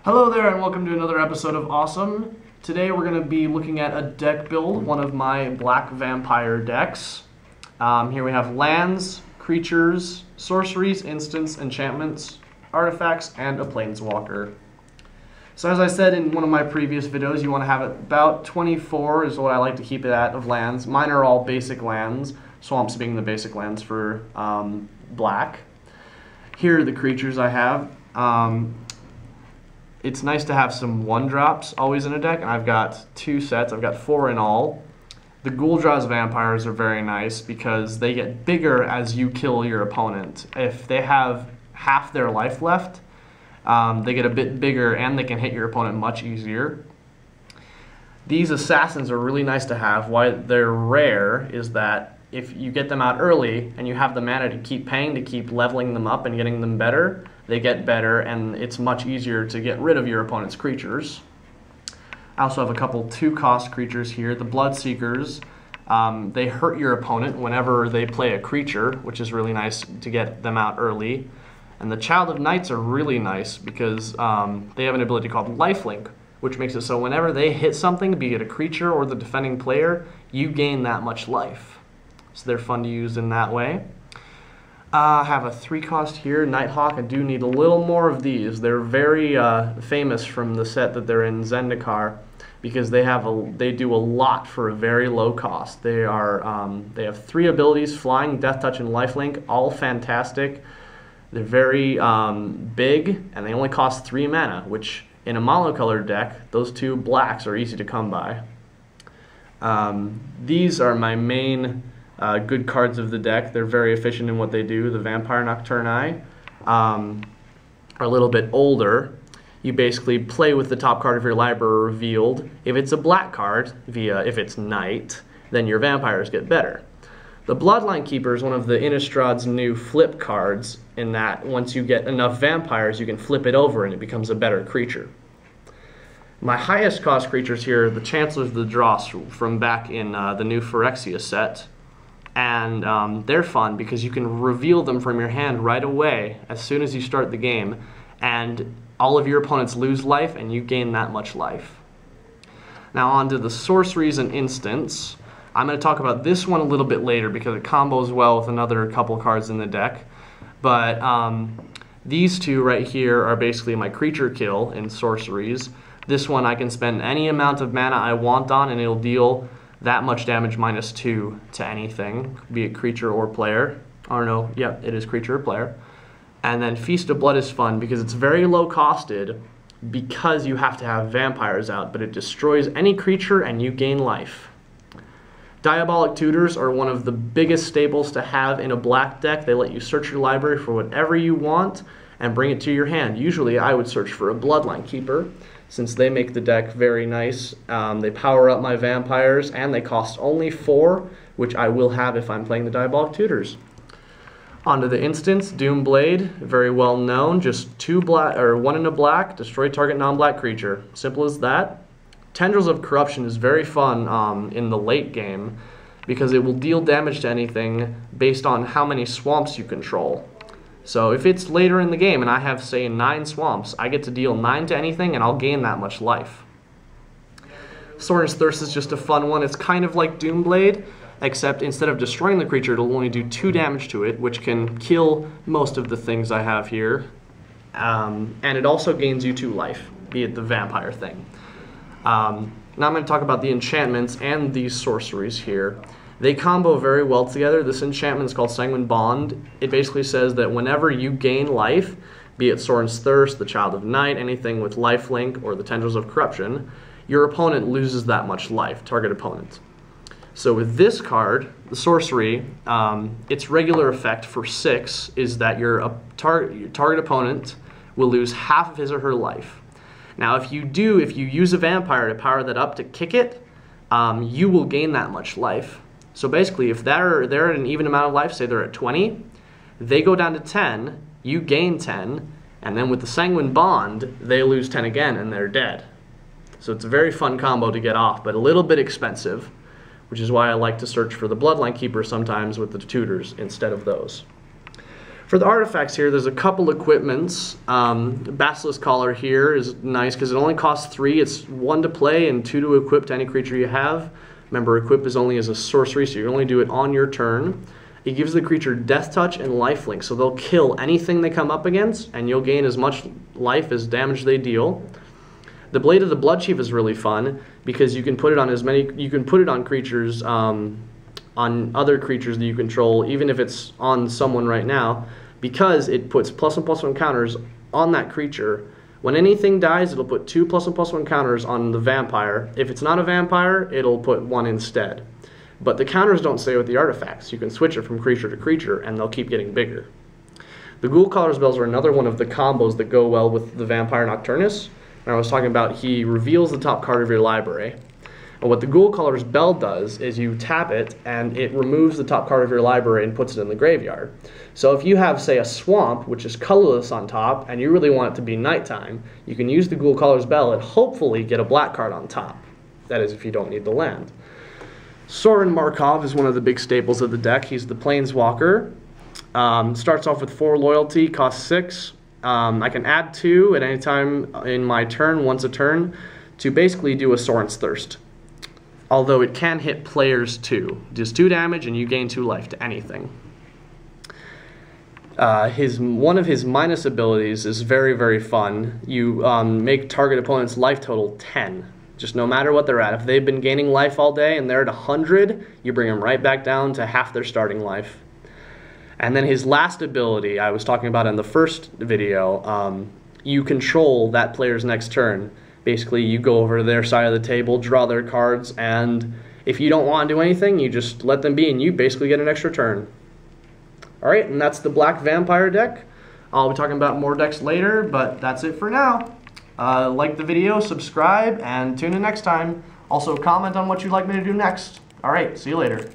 Hello there and welcome to another episode of Awesome. Today we're going to be looking at a deck build, one of my black vampire decks. Here we have lands, creatures, sorceries, instants, enchantments, artifacts, and a planeswalker. So as I said in one of my previous videos, you want to have it about 24 is what I like to keep it at of lands. Mine are all basic lands, swamps being the basic lands for black. Here are the creatures I have. It's nice to have some 1-drops always in a deck, and I've got 2 sets. I've got 4 in all. The Ghoul-Draws vampires are very nice because they get bigger as you kill your opponent. If they have half their life left, they get a bit bigger and they can hit your opponent much easier. These assassins are really nice to have. Why they're rare is that if you get them out early and you have the mana to keep paying to keep leveling them up and getting them better, they get better and it's much easier to get rid of your opponent's creatures. I also have a couple 2-cost creatures here. The Bloodseekers, they hurt your opponent whenever they play a creature, which is really nice to get them out early. And the Child of Knights are really nice because they have an ability called Lifelink, which makes it so whenever they hit something, be it a creature or the defending player, you gain that much life. So they're fun to use in that way. I have a 3-cost here, Nighthawk. I do need a little more of these. They're very famous from the set that they're in, Zendikar, because they do a lot for a very low cost. They have 3 abilities: Flying, Death Touch, and Lifelink, all fantastic. They're very big, and they only cost 3 mana, which in a monocolored deck, those 2 blacks are easy to come by. These are my main good cards of the deck. They're very efficient in what they do. The Vampire Nocturni are a little bit older. You basically play with the top card of your library revealed. If it's a black card, if it's Night, then your vampires get better. The Bloodline Keeper is one of the Innistrad's new flip cards, in that once you get enough vampires, you can flip it over and it becomes a better creature. My highest cost creatures here are the Chancellors of the Dross from back in the new Phyrexia set. And they're fun because you can reveal them from your hand right away as soon as you start the game, and all of your opponents lose life and you gain that much life. Now on to the sorceries and instants. I'm going to talk about this one a little bit later because it combos well with another couple cards in the deck. But these 2 right here are basically my creature kill in sorceries. This one I can spend any amount of mana I want on and it'll deal that much damage -2 to anything, be it creature or player. Or no, yeah, it is creature or player. And then Feast of Blood is fun because it's very low costed because you have to have vampires out, but it destroys any creature and you gain life. Diabolic Tutors are one of the biggest staples to have in a black deck. They let you search your library for whatever you want and bring it to your hand. Usually I would search for a Bloodline Keeper, since they make the deck very nice. They power up my vampires and they cost only 4, which I will have if I'm playing the Diabolic Tutors. Onto the instants, Doomblade, very well known, just 2 black, or 1 in a black, destroy target non-black creature. Simple as that. Tendrils of Corruption is very fun in the late game because it will deal damage to anything based on how many swamps you control. So if it's later in the game and I have, say, 9 swamps, I get to deal 9 to anything and I'll gain that much life. Sorin's Thirst is just a fun one. It's kind of like Doomblade, except instead of destroying the creature, it'll only do 2 damage to it, which can kill most of the things I have here. And it also gains you 2 life, be it the vampire thing. Now I'm going to talk about the enchantments and these sorceries here. They combo very well together. This enchantment is called Sanguine Bond. It basically says that whenever you gain life, be it Sorin's Thirst, the Child of Night, anything with lifelink, or the Tendrils of Corruption, your opponent loses that much life, target opponent. So with this card, the sorcery, its regular effect for 6 is that your target opponent will lose half of his or her life. Now if you use a vampire to power that up to kick it, you will gain that much life. So basically, if they're at an even amount of life, say they're at 20, they go down to 10, you gain 10, and then with the Sanguine Bond, they lose 10 again and they're dead. So it's a very fun combo to get off, but a little bit expensive, which is why I like to search for the Bloodline Keeper sometimes with the tutors instead of those. For the artifacts here, there's a couple equipments. Basilisk Collar here is nice because it only costs 3. It's 1 to play and 2 to equip to any creature you have. Remember, equip is only as a sorcery, so you only do it on your turn. It gives the creature Death Touch and Lifelink, so they'll kill anything they come up against, and you'll gain as much life as damage they deal. The Blade of the Bloodchief is really fun because you can put it on creatures, on other creatures that you control, even if it's on someone right now, because it puts +1/+1 counters on that creature. When anything dies, it'll put 2 +1/+1 counters on the vampire. If it's not a vampire, it'll put 1 instead. But the counters don't stay with the artifacts. You can switch it from creature to creature, and they'll keep getting bigger. The Ghoul Caller's Bells are another one of the combos that go well with the Vampire Nocturnus. And I was talking about he reveals the top card of your library. And what the Ghoul Caller's Bell does is you tap it and it removes the top card of your library and puts it in the graveyard. So if you have, say, a swamp, which is colorless on top, and you really want it to be nighttime, you can use the Ghoul Caller's Bell and hopefully get a black card on top. That is, if you don't need the land. Sorin Markov is one of the big staples of the deck. He's the Planeswalker. Starts off with 4 loyalty, costs 6. I can add 2 at any time in my turn, once a turn, to basically do a Sorin's Thirst. Although it can hit players too. Just 2 damage and you gain 2 life to anything. One of his minus abilities is very, very fun. You make target opponent's life total 10. Just no matter what they're at. If they've been gaining life all day and they're at 100, you bring them right back down to half their starting life. And then his last ability, I was talking about in the first video, you control that player's next turn. Basically, you go over to their side of the table, draw their cards, and if you don't want to do anything, you just let them be, and you basically get an extra turn. Alright, and that's the Black Vampire deck. I'll be talking about more decks later, but that's it for now. Like the video, subscribe, and tune in next time. Also, comment on what you'd like me to do next. Alright, see you later.